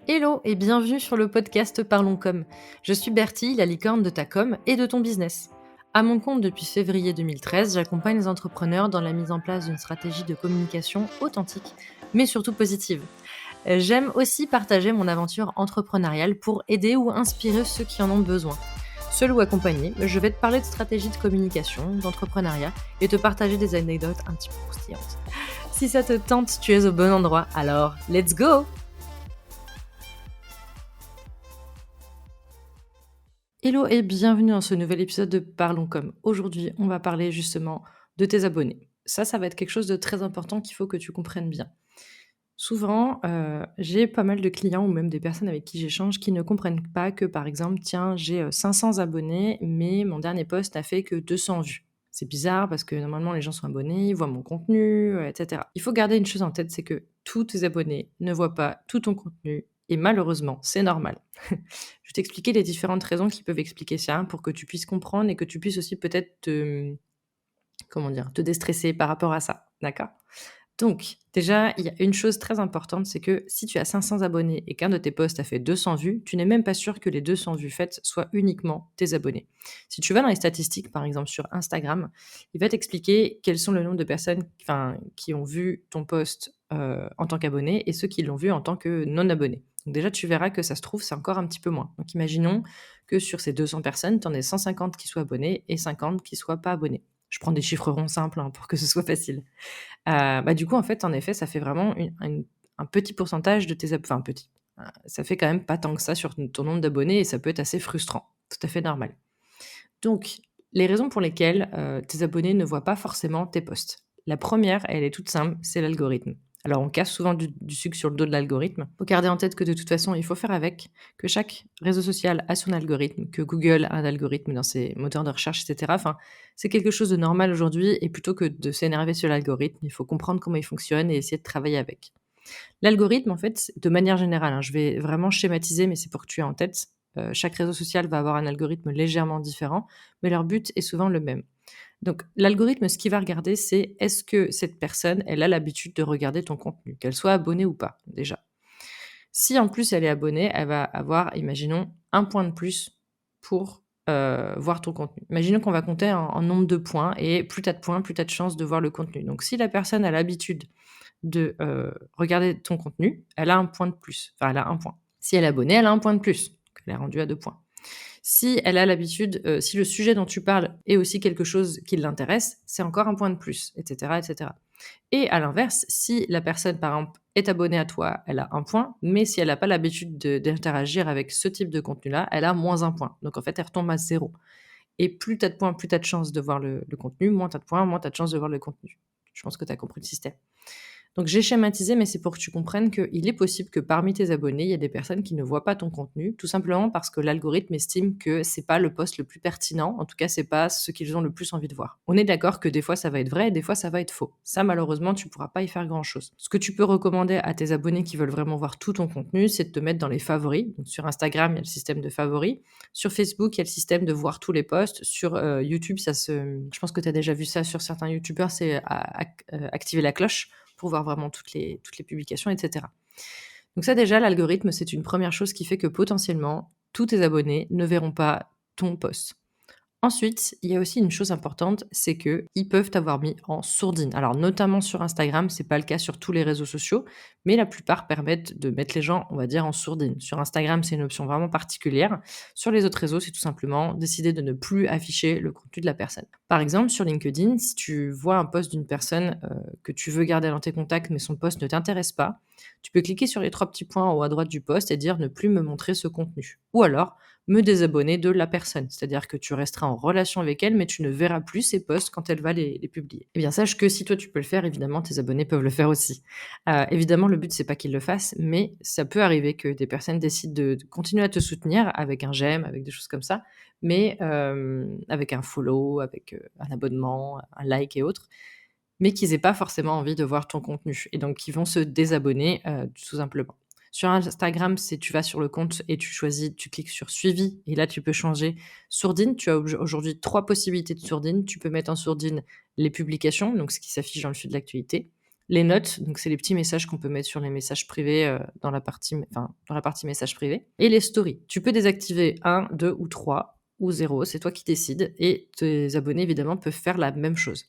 Hello et bienvenue sur le podcast Parlons Com. Je suis Bertie, la licorne de ta com et de ton business. À mon compte depuis février 2013, j'accompagne les entrepreneurs dans la mise en place d'une stratégie de communication authentique, mais surtout positive. J'aime aussi partager mon aventure entrepreneuriale pour aider ou inspirer ceux qui en ont besoin. Seul ou accompagné, je vais te parler de stratégie de communication, d'entrepreneuriat et te partager des anecdotes un petit peu croustillantes. Si ça te tente, tu es au bon endroit, alors let's go! Hello et bienvenue dans ce nouvel épisode de Parlons Com. Aujourd'hui, on va parler justement de tes abonnés. Ça va être quelque chose de très important qu'il faut que tu comprennes bien. Souvent, j'ai pas mal de clients ou même des personnes avec qui j'échange qui ne comprennent pas que, par exemple, tiens, j'ai 500 abonnés, mais mon dernier post n'a fait que 200 vues. C'est bizarre parce que normalement les gens sont abonnés, ils voient mon contenu, etc. Il faut garder une chose en tête, c'est que tous tes abonnés ne voient pas tout ton contenu et malheureusement, c'est normal. Je vais t'expliquer les différentes raisons qui peuvent expliquer ça pour que tu puisses comprendre et que tu puisses aussi peut-être te déstresser par rapport à ça, d'accord? Donc, déjà, il y a une chose très importante, c'est que si tu as 500 abonnés et qu'un de tes posts a fait 200 vues, tu n'es même pas sûr que les 200 vues faites soient uniquement tes abonnés. Si tu vas dans les statistiques, par exemple sur Instagram, il va t'expliquer quels sont le nombre de personnes qui ont vu ton post en tant qu'abonné et ceux qui l'ont vu en tant que non-abonnés. Donc déjà, tu verras que ça se trouve, c'est encore un petit peu moins. Donc imaginons que sur ces 200 personnes, tu en aies 150 qui soient abonnés et 50 qui ne soient pas abonnés. Je prends des chiffres ronds simples pour que ce soit facile. Du coup, en fait, en effet, ça fait vraiment un petit pourcentage de tes enfin petit, ça fait quand même pas tant que ça sur ton nombre d'abonnés et ça peut être assez frustrant. Tout à fait normal. Donc, les raisons pour lesquelles, tes abonnés ne voient pas forcément tes posts. La première, elle est toute simple, c'est l'algorithme. Alors on casse souvent du sucre sur le dos de l'algorithme. Faut garder en tête que de toute façon, il faut faire avec, que chaque réseau social a son algorithme, que Google a un algorithme dans ses moteurs de recherche et cetera. Enfin, c'est quelque chose de normal aujourd'hui et plutôt que de s'énerver sur l'algorithme, il faut comprendre comment il fonctionne et essayer de travailler avec. L'algorithme, en fait, de manière générale, je vais vraiment schématiser, mais c'est pour que tu aies en tête, chaque réseau social va avoir un algorithme légèrement différent, mais leur but est souvent le même. Donc l'algorithme, ce qu'il va regarder, c'est est-ce que cette personne, elle a l'habitude de regarder ton contenu, qu'elle soit abonnée ou pas, déjà. Si en plus elle est abonnée, elle va avoir, imaginons, un point de plus pour, voir ton contenu. Imaginons qu'on va compter en nombre de points et plus tu as de points, plus tu as de chances de voir le contenu. Donc si la personne a l'habitude de, regarder ton contenu, elle a un point de plus, enfin elle a un point. Si elle est abonnée, elle a un point de plus, donc elle est rendue à 2 points. Si elle a l'habitude, si le sujet dont tu parles est aussi quelque chose qui l'intéresse, c'est encore un point de plus, et cetera, et cetera. Et à l'inverse, si la personne, par exemple, est abonnée à toi, elle a un point, mais si elle n'a pas l'habitude d'interagir avec ce type de contenu-là, elle a moins un point. Donc en fait, elle retombe à zéro. Et plus tu as de points, plus tu as de chances de voir le contenu, moins tu as de points, moins tu as de chances de voir le contenu. Je pense que tu as compris le système. Donc j'ai schématisé, mais c'est pour que tu comprennes qu'il est possible que parmi tes abonnés, il y a des personnes qui ne voient pas ton contenu, tout simplement parce que l'algorithme estime que c'est pas le post le plus pertinent, en tout cas c'est pas ce qu'ils ont le plus envie de voir. On est d'accord que des fois ça va être vrai et des fois ça va être faux. Ça malheureusement tu pourras pas y faire grand chose. Ce que tu peux recommander à tes abonnés qui veulent vraiment voir tout ton contenu, c'est de te mettre dans les favoris. Donc sur Instagram, il y a le système de favoris. Sur Facebook, il y a le système de voir tous les posts. Sur YouTube, je pense que tu as déjà vu ça sur certains YouTubeurs, c'est activer la cloche pour voir vraiment toutes les publications, et cetera. Donc ça déjà, l'algorithme, c'est une première chose qui fait que potentiellement, tous tes abonnés ne verront pas ton post. Ensuite, il y a aussi une chose importante, c'est qu'ils peuvent t'avoir mis en sourdine. Alors notamment sur Instagram, c'est pas le cas sur tous les réseaux sociaux, mais la plupart permettent de mettre les gens, on va dire, en sourdine. Sur Instagram, c'est une option vraiment particulière. Sur les autres réseaux, c'est tout simplement décider de ne plus afficher le contenu de la personne. Par exemple, sur LinkedIn, si tu vois un post d'une personne que tu veux garder dans tes contacts, mais son post ne t'intéresse pas, tu peux cliquer sur les 3 petits points en haut à droite du post et dire ne plus me montrer ce contenu. Ou alors, me désabonner de la personne. C'est-à-dire que tu resteras en relation avec elle, mais tu ne verras plus ses posts quand elle va les publier. Eh bien, sache que si toi tu peux le faire, évidemment, tes abonnés peuvent le faire aussi. Évidemment, le but, c'est pas qu'ils le fassent, mais ça peut arriver que des personnes décident de continuer à te soutenir avec un j'aime, avec des choses comme ça, mais avec un follow, avec un abonnement, un like et autres, mais qu'ils aient pas forcément envie de voir ton contenu et donc qui vont se désabonner, tout simplement. Sur Instagram, c'est tu vas sur le compte et tu cliques sur suivi et là tu peux changer sourdine. Tu as aujourd'hui 3 possibilités de sourdine. Tu peux mettre en sourdine les publications, donc ce qui s'affiche dans le fil de l'actualité, Les notes, donc c'est les petits messages qu'on peut mettre sur les messages privés, dans la partie messages privés et les stories. Tu peux désactiver 1, 2 ou 3 ou 0, c'est toi qui décides et tes abonnés évidemment peuvent faire la même chose.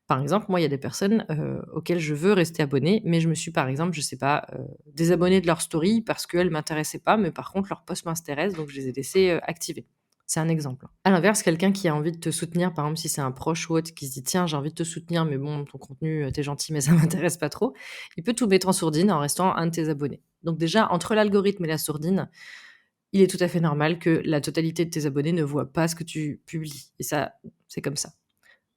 Par exemple, moi, il y a des personnes, auxquelles je veux rester abonnée, mais je me suis, par exemple, je sais pas, désabonnée de leurs stories parce qu'elles m'intéressaient pas, mais par contre leurs posts m'intéressent, donc je les ai laissés, activés. C'est un exemple. À l'inverse, quelqu'un qui a envie de te soutenir, par exemple, si c'est un proche ou autre qui se dit: «Tiens, j'ai envie de te soutenir, mais bon, ton contenu, tu gentil, mais ça m'intéresse pas trop», il peut tout mettre en sourdine en restant un de tes abonnés. Donc déjà, entre l'algorithme et la sourdine, il est tout à fait normal que la totalité de tes abonnés ne voient pas ce que tu publies et ça, c'est comme ça.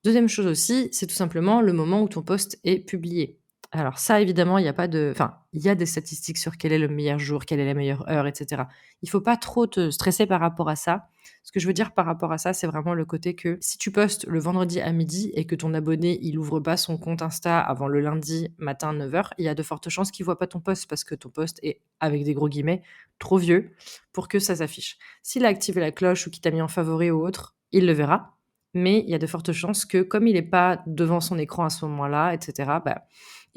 Deuxième chose aussi, c'est tout simplement le moment où ton post est publié. Alors ça, évidemment, il y a pas de enfin, il y a des statistiques sur quel est le meilleur jour, quelle est la meilleure heure et cetera. Il faut pas trop te stresser par rapport à ça. Ce que je veux dire par rapport à ça, c'est vraiment le côté que si tu postes le vendredi à midi et que ton abonné, il ouvre pas son compte Insta avant le lundi matin 9 heures, il y a de fortes chances qu'il voit pas ton post parce que ton post est, avec des gros guillemets, «trop vieux» pour que ça s'affiche. S'il a activé la cloche ou qu'il t'a mis en favori ou autre, il le verra, mais il y a de fortes chances que comme il n'est pas devant son écran à ce moment-là et cetera, bah,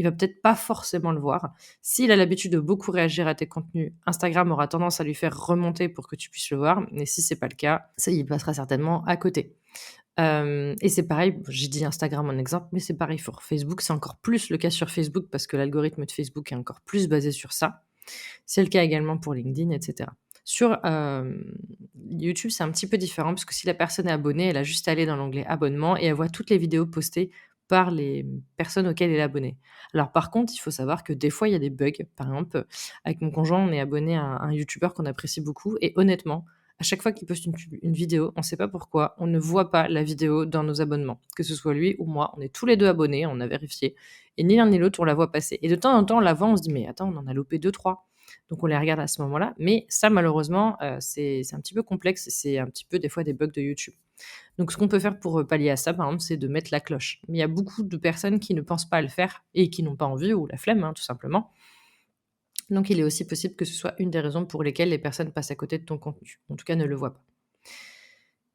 il va peut-être pas forcément le voir. S'il a l'habitude de beaucoup réagir à tes contenus, Instagram aura tendance à lui faire remonter pour que tu puisses le voir, mais si c'est pas le cas, ça, il passera certainement à côté. Et c'est pareil, j'ai dit Instagram en exemple, mais c'est pareil pour Facebook, c'est encore plus le cas sur Facebook parce que l'algorithme de Facebook est encore plus basé sur ça. C'est le cas également pour LinkedIn et cetera. Sur, YouTube, c'est un petit peu différent parce que si la personne est abonnée, elle a juste à aller dans l'onglet abonnement et elle voit toutes les vidéos postées par les personnes auxquelles elle est abonnée. Alors par contre, il faut savoir que des fois, il y a des bugs. Par exemple, avec mon conjoint, on est abonné à un youtubeur qu'on apprécie beaucoup et honnêtement, à chaque fois qu'il poste une vidéo, on ne sait pas pourquoi, on ne voit pas la vidéo dans nos abonnements. Que ce soit lui ou moi, on est tous les 2 abonnés, on a vérifié et ni l'un ni l'autre, on la voit passer et de temps en temps, on la voit, on se dit: «Mais attends, on en a loupé deux trois. Donc on les regarde à ce moment-là. Mais ça, malheureusement, c'est un petit peu complexe et c'est un petit peu des fois des bugs de YouTube. Donc ce qu'on peut faire pour, pallier à ça, par exemple, c'est de mettre la cloche. Mais il y a beaucoup de personnes qui ne pensent pas à le faire et qui n'ont pas envie ou la flemme, hein, tout simplement. Donc il est aussi possible que ce soit une des raisons pour lesquelles les personnes passent à côté de ton contenu. En tout cas, ne le voient pas.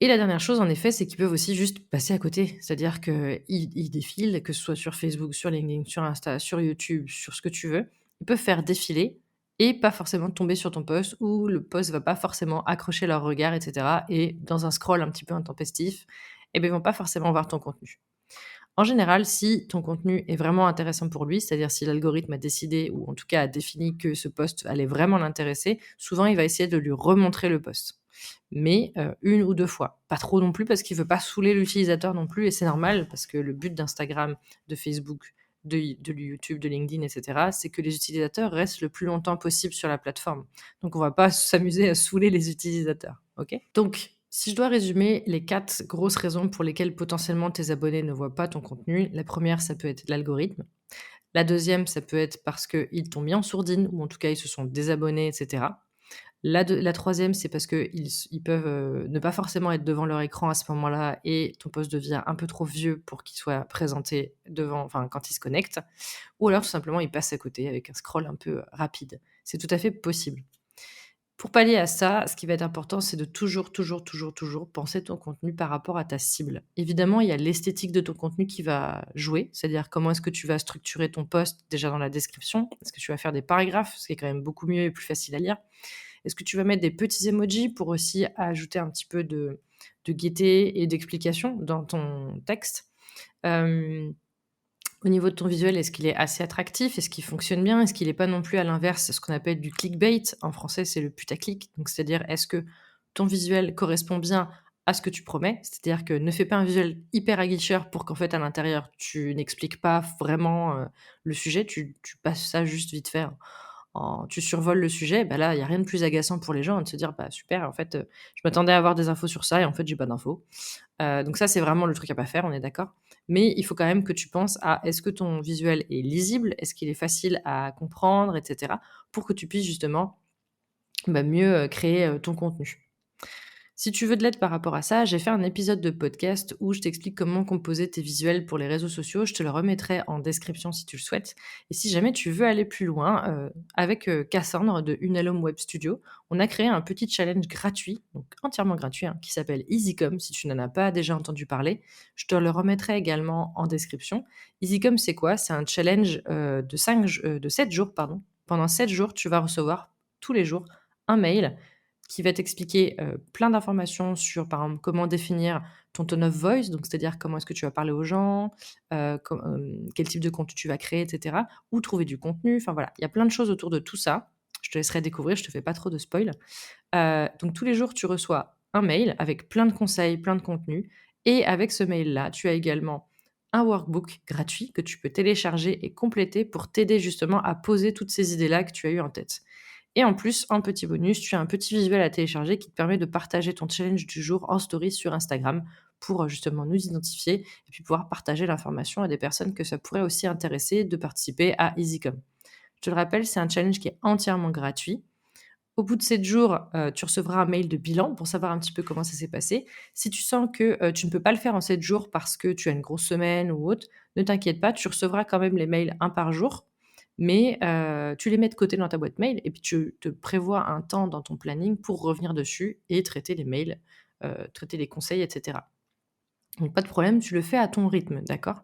Et la dernière chose, en effet, c'est qu'ils peuvent aussi juste passer à côté. C'est-à-dire qu'ils défilent, que ce soit sur Facebook, sur LinkedIn, sur Insta, sur YouTube, sur ce que tu veux. Ils peuvent faire défiler et pas forcément tomber sur ton post ou le post va pas forcément accrocher leur regard, et cetera et dans un scroll un petit peu intempestif, eh beh, ils vont pas forcément voir ton contenu. En général, si ton contenu est vraiment intéressant pour lui, c'est-à-dire si l'algorithme a décidé ou en tout cas a défini que ce post allait vraiment l'intéresser, souvent il va essayer de lui remontrer le post. Mais 1 ou 2 fois, pas trop non plus parce qu'il veut pas saouler l'utilisateur non plus et c'est normal parce que le but d'Instagram, de Facebook, de YouTube, de LinkedIn et cetera, c'est que les utilisateurs restent le plus longtemps possible sur la plateforme. Donc on va pas s'amuser à saouler les utilisateurs, OK? Donc si je dois résumer les 4 grosses raisons pour lesquelles potentiellement tes abonnés ne voient pas ton contenu, la première, ça peut être l'algorithme. La deuxième, ça peut être parce qu'ils t'ont mis en sourdine ou en tout cas ils se sont désabonnés et cetera. La 3e, c'est parce qu'ils peuvent, ne pas forcément être devant leur écran à ce moment-là et ton post devient un peu trop vieux pour qu'il soit présenté devant enfin, quand ils se connectent. Ou alors tout simplement, ils passent à côté avec un scroll un peu, rapide. C'est tout à fait possible. Pour pallier à ça, ce qui va être important, c'est de toujours, toujours, toujours, toujours penser ton contenu par rapport à ta cible. Évidemment, il y a l'esthétique de ton contenu qui va jouer, c'est-à-dire comment est-ce que tu vas structurer ton post déjà dans la description. Est-ce que tu vas faire des paragraphes, ce qui est quand même beaucoup mieux et plus facile à lire. Est-ce que tu vas mettre des petits emojis pour aussi ajouter un petit peu de gaieté et d'explication dans ton texte. Hem Au niveau de ton visuel, est-ce qu'il est assez attractif? Est-ce qu'il fonctionne bien? Est-ce qu'il est pas non plus à l'inverse, ce qu'on appelle du clickbait? En français, c'est le putaclic. Donc c'est-à-dire, est-ce que ton visuel correspond bien à ce que tu promets? C'est-à-dire que ne fais pas un visuel hyper aguicheur pour qu'en fait, à l'intérieur, tu n'expliques pas vraiment, le sujet, tu passes ça juste vite fait tu survoles le sujet, bah, là, il y a rien de plus agaçant pour les gens de se dire: «Bah, super, en fait, je m'attendais à avoir des infos sur ça et en fait, j'ai pas d'infos». Donc ça, c'est vraiment le truc à pas faire, on est d'accord? Mais il faut quand même que tu penses à est-ce que ton visuel est lisible? Est-ce qu'il est facile à comprendre et cetera? Pour que tu puisses justement, bah, mieux, créer, ton contenu. Si tu veux de l'aide par rapport à ça, j'ai fait un épisode de podcast où je t'explique comment composer tes visuels pour les réseaux sociaux. Je te le remettrai en description si tu le souhaites. Et si jamais tu veux aller plus loin, avec Cassandre de Unalome Web Studio, on a créé un petit challenge gratuit, donc entièrement gratuit, hein, qui s'appelle EasyCom. Si tu n'en as pas déjà entendu parler, je te le remettrai également en description. EasyCom, c'est quoi? C'est un challenge de 7 jours. Pardon. Pendant 7 jours, tu vas recevoir tous les jours un mail qui va t'expliquer plein d'informations sur, par exemple, comment définir ton tone of voice, donc c'est-à-dire comment est-ce que tu vas parler aux gens, quel type de contenu tu vas créer, et cetera. Où trouver du contenu, enfin voilà, il y a plein de choses autour de tout ça. Je te laisserai découvrir, je te fais pas trop de spoil. Donc tous les jours, tu reçois un mail avec plein de conseils, plein de contenus et avec ce mail-là, tu as également un workbook gratuit que tu peux télécharger et compléter pour t'aider justement à poser toutes ces idées-là que tu as eues en tête. Et en plus, en petit bonus, tu as un petit visuel à télécharger qui te permet de partager ton challenge du jour en story sur Instagram pour justement nous identifier et puis pouvoir partager l'information à des personnes que ça pourrait aussi intéresser de participer à EasyCom. Je te le rappelle, c'est un challenge qui est entièrement gratuit. Au bout de 7 jours, tu recevras un mail de bilan pour savoir un petit peu comment ça s'est passé. Si tu sens que, tu ne peux pas le faire en 7 jours parce que tu as une grosse semaine ou autre, ne t'inquiète pas, tu recevras quand même les mails un par jour, mais tu les mets de côté dans ta boîte mail et puis tu te prévois un temps dans ton planning pour revenir dessus et traiter les mails, traiter les conseils et cetera. Donc pas de problème, tu le fais à ton rythme, d'accord?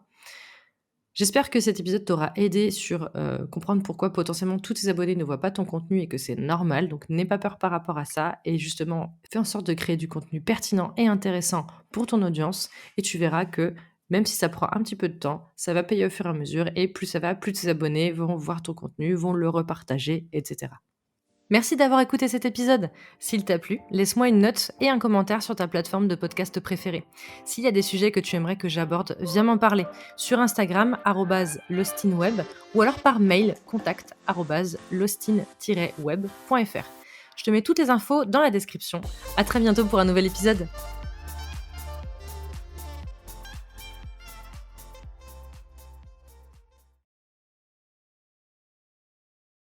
J'espère que cet épisode t'aura aidé sur, comprendre pourquoi potentiellement tous tes abonnés ne voient pas ton contenu et que c'est normal, donc n'aie pas peur par rapport à ça et justement fais en sorte de créer du contenu pertinent et intéressant pour ton audience et tu verras que même si ça prend un petit peu de temps, ça va payer au fur et à mesure et plus ça va, plus tes abonnés vont voir ton contenu, vont le repartager et cetera. Merci d'avoir écouté cet épisode. S'il t'a plu, laisse-moi une note et un commentaire sur ta plateforme de podcast préférée. S'il y a des sujets que tu aimerais que j'aborde, viens m'en parler sur Instagram @lostinweb ou alors par mail contact @lostin-web.fr. Je te mets toutes les infos dans la description. À très bientôt pour un nouvel épisode.